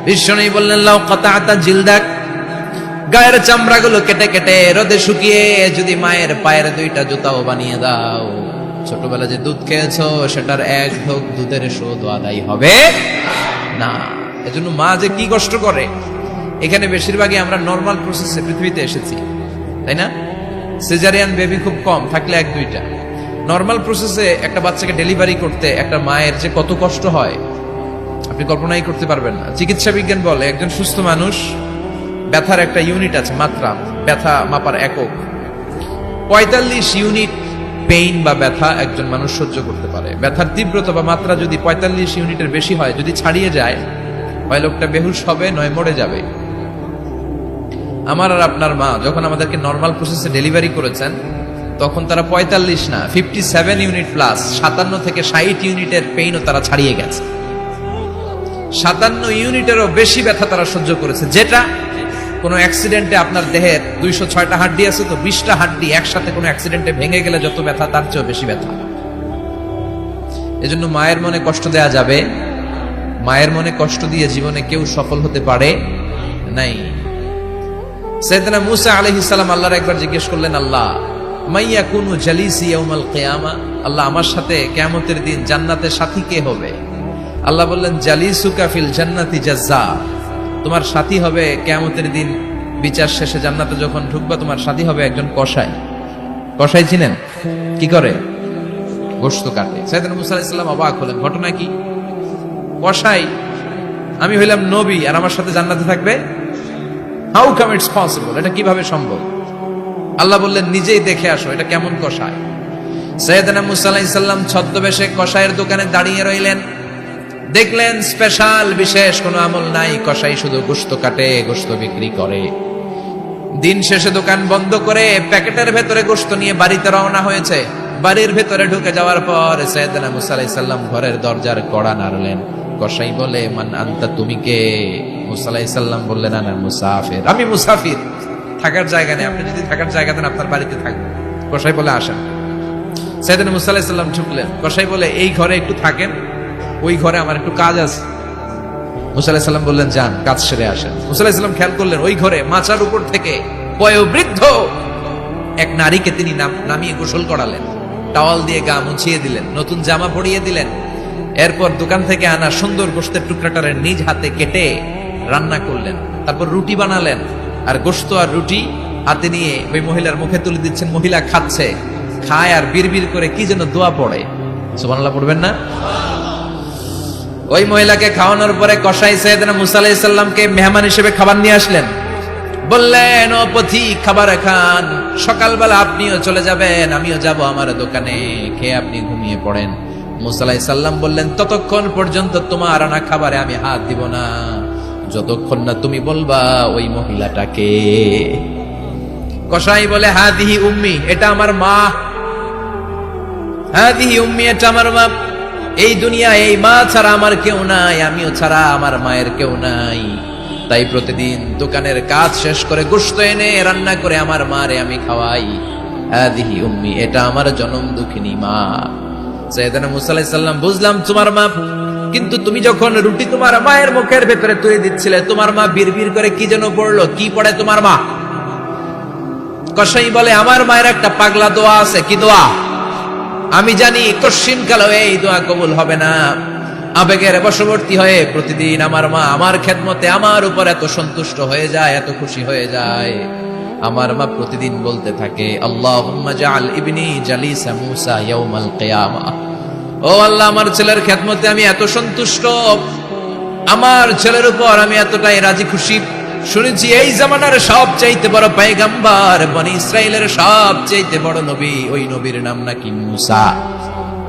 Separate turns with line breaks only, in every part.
বিশ্বনবী বললেন লাউ কাতাআতা জিলদাক, গায়ের চামড়াগুলো কেটে কেটে রোদে শুকিয়ে যদি মায়ের পায়ের দুইটা জুতাও বানিয়ে দাও, ছোটবেলা যে দুধ খেয়েছো সেটার এক ঢোক দুধের শোধ আদায় হবে না। এজন্য মা যে কি কষ্ট করে। এখানে বেশিরভাগই আমরা নর্মাল প্রসেসে পৃথিবীতে এসেছি, তাই না? সিজারিয়ান বেবি খুব কম, থাকলে এক দুইটা। নর্মাল প্রসেসে একটা বাচ্চাকে ডেলিভারি করতে একটা মায়ের যে কত কষ্ট হয় আপনি কল্পনাই করতে পারবেন না। চিকিৎসা বিজ্ঞান বলে একজন সুস্থ মানুষ ব্যথার একটা ইউনিট আছে, মাত্রা, ব্যথা মাপার একক। 45 ইউনিট পেইন বা ব্যথা একজন মানুষ সহ্য করতে পারে। ব্যথার তীব্রতা বা মাত্রা যদি 45 ইউনিটের বেশি হয়, যদি ছাড়িয়ে যায়, হয় লোকটা বেহুশ হবে, নয় মরে যাবে। আমার আর আপনার মা যখন আমাদেরকে নর্মাল প্রসেসে ডেলিভারি করেছেন, তখন তারা 45 না 57 ইউনিট প্লাস 57 থেকে 60 ইউনিটের পেইনও তারা ছাড়িয়ে গেছে। 57 ইউনিটেরও বেশি ব্যথা তারা সহ্য করেছে, যেটা কোনো অ্যাক্সিডেন্টে আপনার দেহের 206টা হাড্ডি আছে তো 20টা হাড্ডি একসাথে কোনো অ্যাক্সিডেন্টে ভেঙে গেলে যত ব্যথা তার চেয়েও বেশি ব্যথা। এজন্য মায়ের মনে কষ্ট দেয়া যাবে? মায়ের মনে কষ্ট দিয়ে জীবনে কেউ সফল হতে পারে নাই। সাইয়েদনা মূসা আলাইহিস সালাম আল্লাহর একবার জিজ্ঞেস করলেন, আল্লাহ মাইয়া কুনু জালিসি ইয়াউমাল কিয়ামা, আল্লাহ আমার সাথে কিয়ামতের দিন জান্নাতের সাথী কে হবে? আল্লাহ বললেন, জালিসুকা ফিল জান্নাতি জাজ্জা, তোমার সাথী হবে কিয়ামতের দিন বিচার শেষে জান্নাতে যখন ঢুকবা, তোমার সাথী হবে একজন কসাই। কসাই চিনেন? কি করে? গোশত কাটে। সাইয়েদনা মূসা আলাইহিস সালাম অবাক হলেন, ঘটনা কি? কসাই? আমি হইলাম নবী আর আমার সাথে জান্নাতে থাকবে? How come it's possible? এটা কিভাবে সম্ভব? আল্লাহ বললেন, নিজেই দেখে আসো এটা কেমন কসাই। সাইয়েদনা মূসা আলাইহিস সালাম ছদ্মবেশে কসাইয়ের দোকানে দাঁড়িয়ে রইলেন। দেখলেন স্পেশাল বিশেষ কোনো আমল নাই, কসাই শুধু গোশত কাটে, গোশত বিক্রি করে। দিন শেষে দোকান বন্ধ করে প্যাকেটের ভেতরে গোশত নিয়ে বাড়িতে রওনা হয়েছে। বাড়ির ভেতরে ঢুকে যাওয়ার পর সাইয়েদনা মূসা আলাইহিস সালাম ঘরের দরজার কড়া নাড়লেন। কসাই বলে, মান আনতা, তুমি কে? মূসা আলাইহিস সালাম বললেন, আনা মুসাফির, আমি মুসাফির, থাকার জায়গা নেই, আপনি যদি থাকার জায়গা দেন আপনার বাড়িতে থাকবেন। কসাই বলে, আসেন। সাইয়েদনা মূসা আলাইহিস সালাম ঢুকলেন। কসাই বলে, এই ঘরে একটু থাকেন, ওই ঘরে আমার একটু কাজ আছে। মূসা আলাইহিস সালাম বললেন, যান, কাজ সেরে আসেন। মূসা আলাইহিস সালাম খেয়াল করলেন ওই ঘরে মাচার উপর থেকে বয়োবৃদ্ধ এক নারীকে তিনি নামিয়ে গোসল করালেন, টাওয়াল দিয়ে গা মুছিয়ে দিলেন, নতুন জামা পরিয়ে দিলেন। এরপর দোকান থেকে আনা সুন্দর গোশতের টুকরাটারে নিজ হাতে কেটে রান্না করলেন। তারপর রুটি বানালেন, আর গোশত আর রুটি হাতে নিয়ে ওই মহিলার মুখে তুলে দিচ্ছেন। মহিলা খাচ্ছে, খায় আর বিড়বিড় করে কি যেন দোয়া পড়ে। সুবহানাল্লাহ পড়বেন না? ওই মহিলাকে খাওয়ানোর পরে কসাই সাইয়েদনা মূসা আলাইহিস সালামকে মেহমান হিসেবে খাবার নিয়ে আসলেন। বললেন, ও পথিক, খাবার খান, সকালবেলা আপনিও চলে যাবেন, আমিও যাব আমার দোকানে, খেয়ে আপনি ঘুমিয়ে পড়েন। মূসা আলাইহিস সালাম বললেন, ততক্ষণ পর্যন্ত তোমার আনা খাবারে আমি হাত দিব না যতক্ষণ না তুমি বলবা ওই মহিলাটাকে। কসাই বলে, হাদিহি উম্মি, এটা আমার মা। হাদিহি উম্মি, এটা আমার মা। এই দুনিয়া এই মা ছাড়া আমার কেউ নাই, আমিও ছাড়া আমার মায়ের কেউ নাই। তাই প্রতিদিন দোকানের কাজ শেষ করে গোশত এনে রান্না করে আমার মারে আমি খাওয়াই। হাদিহি উম্মি, এটা আমার জনম দুঃখিনী মা। সাইয়েদনা মূসা আলাইহিস সালাম, বুঝলাম তোমার মা, কিন্তু তুমি যখন রুটি তোমার মায়ের মুখের ভেতরে তুলে দিচ্ছিলে, তোমার মা বিড়বিড় করে কি যেন পড়লো, কি পড়ে তোমার মা? কসাই বলে, আমার মায়ের একটা পাগলা দোয়া আছে। কি দোয়া? আমি জানি কশিন কালো এই দোয়া কবুল হবে না। আবেগের বশবর্তী হয়ে প্রতিদিন আমার মা আমার খেদমতে আমার উপর এত সন্তুষ্ট হয়ে যায়, এত খুশি হয়ে যায়। আমার মা প্রতিদিন বলতে থাকে, আল্লাহুম্মা জাআল ইবনি জালিসা মূসা ইয়াউমাল কিয়ামা। ও আল্লাহ, আমার ছেলের খেদমতে আমি এত সন্তুষ্ট, আমার ছেলের উপর আমি এতটাই রাজি খুশি। শুনেছি এই জামানার সবচাইতে বড় পয়গম্বর, বনি ইসরাইলের সবচাইতে বড় নবী, ওই নবীর নাম নাকি মূসা।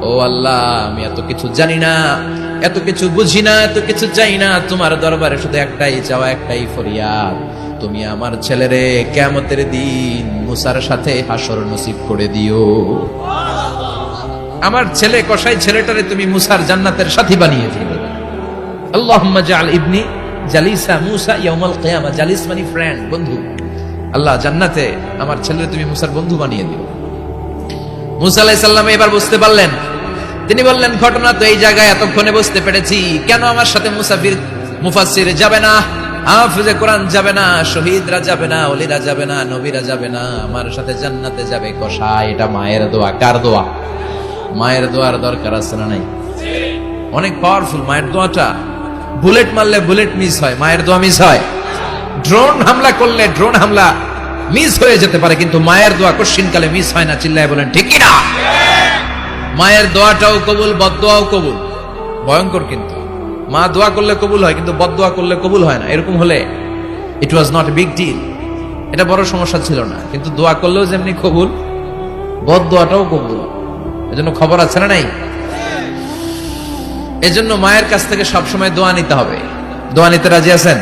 ও আল্লাহ, আমি এত কিছু জানি না, এত কিছু বুঝি না, এত কিছু চাই না, তোমার দরবারে শুধু একটাই চাওয়া, একটাই ফরিয়াদ, তুমি আমার ছেলেরে কিয়ামতের দিন মূসার সাথে হাসর নসিব করে দিও। আমার ছেলে কসাই ছেলেটারে তুমি মূসার জান্নাতের সাথী বানিয়ে দিও। আল্লাহুম্মা জাআল ইবনি জালিসা মূসা ইয়াউমাল কিয়ামা। জালিস মানে ফ্রেন্ড, বন্ধু। আল্লাহ, জান্নাতে আমার ছেলেরে তুমি মূসার বন্ধু বানিয়ে দিও। মূসা আলাইহিস সালাম এবার বুঝতে পারলেন। তিনি বললেন, ঘটনা তো এই জায়গায় এতক্ষণে বুঝতে পেরেছি, কেন আমার সাথে মুফাসসির যাবে না, হাফেজে কোরআন যাবে না, শহীদরা যাবে না, ওলিরা যাবে না, নবীরা যাবে না, আমার সাথে জান্নাতে যাবে কসাই। এটা মায়ের দোয়া। কার দোয়া? মায়ের দোয়ার দরকার আছে না নাই? অনেক পাওয়ারফুল মায়ের দোয়াটা। বুলেট মারলে বুলেট মিস হয়, মায়ের দোয়া মিস হয়? ড্রোন হামলা করলে ড্রোন হামলা মিস হয়ে যেতে পারে, কিন্তু মায়ের দোয়া কোশ্চিনকালে মিস হয় না। চিল্লায় বলেন ঠিক কি না? মায়ের দোয়াটাও কবুল, বদদোয়াও কবুল। ভয়ঙ্কর কিন্তু। মা দোয়া করলে কবুল হয়, কিন্তু বদদোয়া করলে কবুল হয় না। এরকম হলে it was not a big deal, এটা বড় সমস্যা ছিল না। কিন্তু দোয়া করলেও যেমনি কবুল, বদদোয়াটাও কবুল। এজন্য খবর আছে না নাই? এজন্য মায়ের কাছ থেকে সবসময় দোয়া নিতে হবে। দোয়া নিতে রাজি আছেন?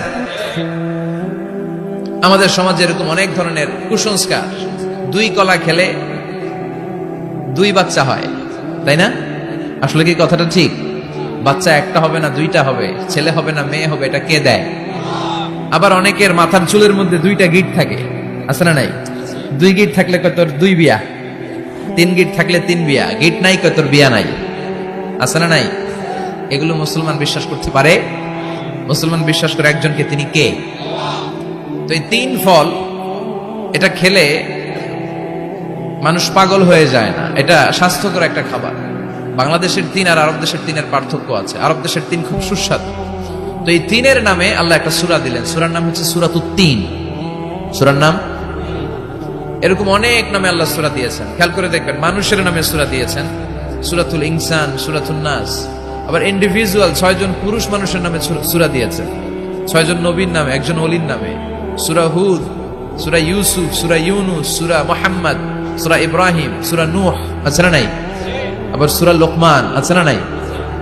আমাদের সমাজে এরকম অনেক ধরনের কুসংস্কার। 2 কলা খেলে 2 বাচ্চা হয়, তাই না? আসলে কি কথাটা ঠিক? বাচ্চা একটা হবে না 2টা হবে, ছেলে হবে না মেয়ে হবে, এটা কে দেয়? আবার অনেকের মাথার চুলের মধ্যে 2টা গিট থাকে, আছে না নাই? 2 গিট থাকলে কয় তোর 2 বিয়া, 3 গিট থাকলে 3 বিয়া, গিট নাই কয় তোর বিয়া নাই, আছে না নাই? এগুলো মুসলমান বিশ্বাস করতে পারে? মুসলমান বিশ্বাস করে একজনকে, তিনি কে? তো এই 3 ফল এটা খেলে মানুষ পাগল হয়ে যায় না, এটা স্বাস্থ্যকর একটা খাবার। বাংলাদেশের 3 আর আরব দেশের 3 এর পার্থক্য আছে। আরব দেশের 3 খুব সুস্বাদু। তো এই 3 এর নামে আল্লাহ একটা সূরা দিলেন। সূরার নাম হচ্ছে সূরাতুত তিন। সূরার নাম এরকম অনেক নামে আল্লাহ সূরা দিয়েছেন। খেয়াল করে দেখবেন, মানুষের নামে সূরা দিয়েছেন, সূরাতুল ইনসান, সূরাতুন নাস। আবার ইন্ডিভিজুয়াল 6 জন পুরুষ মানুষের নামে সূরা দিয়েছেন, 6 জন নবীর নামে, 1 জন ওলির নামে। সূরা হুদ, সূরা ইউসুফ, সূরা ইউনুস, সূরা মুহাম্মদ, সূরা ইব্রাহিম, সূরা নূহ, আছে না নাই? আবার সূরা লোকমান, আছে না নাই?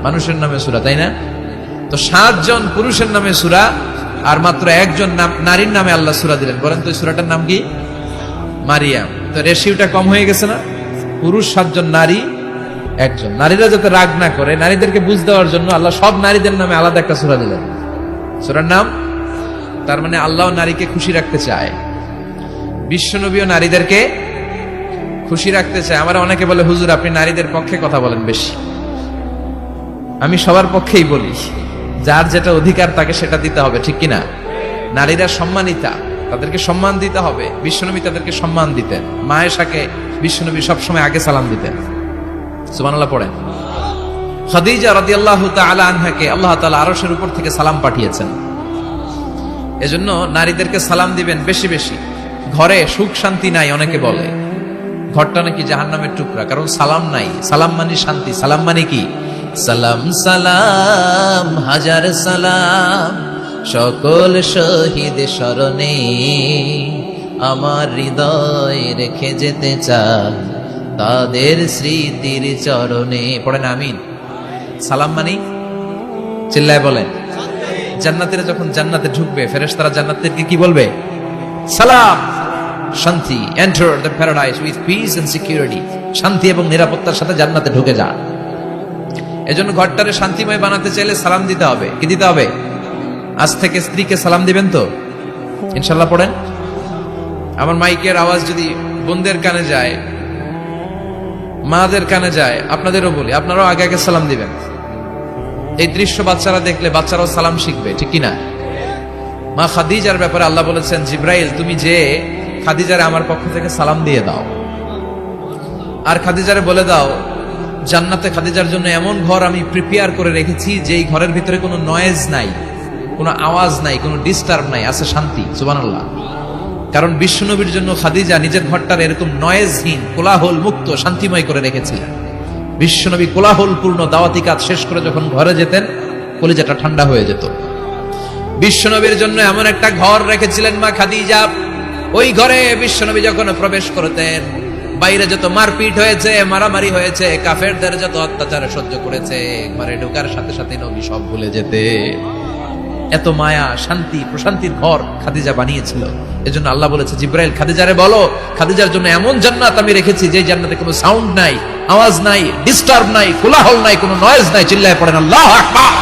মানুষের নামে সূরা, তাই না? তো 7 জন পুরুষের নামে সূরা, আর মাত্র 1 জন নারীর নামে আল্লাহ সূরা দিলেন। বলেন তো এই সূরাটার নাম কি? মারিয়াম। তো রেশিওটা কম হয়ে গেছে না? পুরুষ 7 জন, নারী 1 জন। নারীরা যাতে রাগ না করে, নারীদেরকে বুঝ দেওয়ার জন্য আল্লাহ সব নারীদের নামে আলাদা একটা সূরা দিলেন। সূরার নাম, তার মানে আল্লাহ নারীকে খুশি রাখতে চায়, বিশ্বনবীও নারীদেরকে খুশি রাখতে চায়। আমরা অনেকে বলে, হুজুর আপনি নারীদের পক্ষে কথা বলেন বেশি। আমি সবার পক্ষেই বলি, যার যেটা অধিকার তাকে সেটা দিতে হবে, ঠিক কিনা? নারীরা সম্মানিতা, তাদেরকে সম্মান দিতে হবে। বিশ্বনবী তাদেরকে সম্মান দিতেন। মা আয়েশাকে বিশ্বনবী সবসময় আগে সালাম দিতেন। সুবহানাল্লাহ পড়েন। খাদিজা রাদিয়াল্লাহু তাআলা আনহাকে আল্লাহ তাআলা আরশের উপর থেকে সালাম পাঠিয়েছেন। এজন্য নারীদেরকে সালাম দিবেন বেশি বেশি। ঘরে সুখ শান্তি নাই, অনেকে বলে ঘরটা নাকি জাহান্নামের টুকরা, কারণ সালাম নাই। সালাম মানে শান্তি। সালাম মানে কি? সালাম সালাম হাজার সালাম সকল শহীদ স্মরণে, আমার হৃদয় রেখে যেতে চাই তাদের স্মৃতির চরণে। পড়েন আমিন। সালাম মানে, চিল্লায় বলেন। জান্নাতীরা যখন জান্নাতে ঢুকবে, ফেরেশতারা জান্নাতীদেরকে কি বলবে? সালাম, শান্তি। Enter the paradise with peace and security. শান্তি এবং নিরাপত্তার সাথে জান্নাতে ঢুকে যান। এজন্য ঘরটারে শান্তিময় বানাতে চাইলে সালাম দিতে হবে। কি দিতে হবে? আজ থেকে স্ত্রীকে সালাম দিবেন তো ইনশাআল্লাহ। পড়েন। আমার মাইকের আওয়াজ যদি বোনদের কানে যায়, মাদের কানে যায়, আপনাদেরও বলি, আপনারাও আগে আগে সালাম দিবেন। এই দৃশ্য বাচ্চারা দেখলে বাচ্চারাও সালাম শিখবে, ঠিক কিনা? মা খাদিজার ব্যাপারে আল্লাহ বলেছেন, জিব্রাইল তুমি যে খাদিজারে আমার পক্ষ থেকে সালাম দিয়ে দাও, আর খাদিজারে বলে দাও জান্নাতে খাদিজার জন্য এমন ঘর আমি প্রিপেয়ার করে রেখেছি যেই ঘরের ভিতরে কোনো নয়েজ নাই, কোনো আওয়াজ নাই, কোনো ডিস্টার্ব নাই, আছে শান্তি। সুবহানাল্লাহ। কারণ বিশ্বনবীর জন্য খাদিজা নিজের ঘরটার এরকম নয়েজহীন, কোলাহল মুক্ত, শান্তিময় করে রেখেছিলেন। বিশ্বনবী কোলাহলপূর্ণ দাওয়াতি কাজ শেষ করে যখন ঘরে যেতেন, কলিজাটা ঠান্ডা হয়ে যেত। বিশ্বনবীর জন্য এমন একটা ঘর রেখেছিলেন মা খাদিজা, ওই ঘরে বিশ্বনবী যখন প্রবেশ করতেন, বাইরে যত মারপিট হয়েছে, মারামারি হয়েছে, কাফেরদের যত অত্যাচার সহ্য করেছে, ঘরে ঢোকার সাথে সাথে নবী সব ভুলে যেতে। এত মায়া, শান্তি, প্রশান্তির ঘর খাদিজা বানিয়েছিল। এজন্য আল্লাহ বলেছে, জিব্রাইল খাদিজারে বলো, খাদিজার জন্য এমন জান্নাত আমি রেখেছি যে জান্নাতে কোনো সাউন্ড নাই, আওয়াজ নাই, ডিস্টার্ব নাই, কোলাহল নাই, কোনো নয়েজ নাই। চিল্লায় পড়েন আল্লাহু আকবার।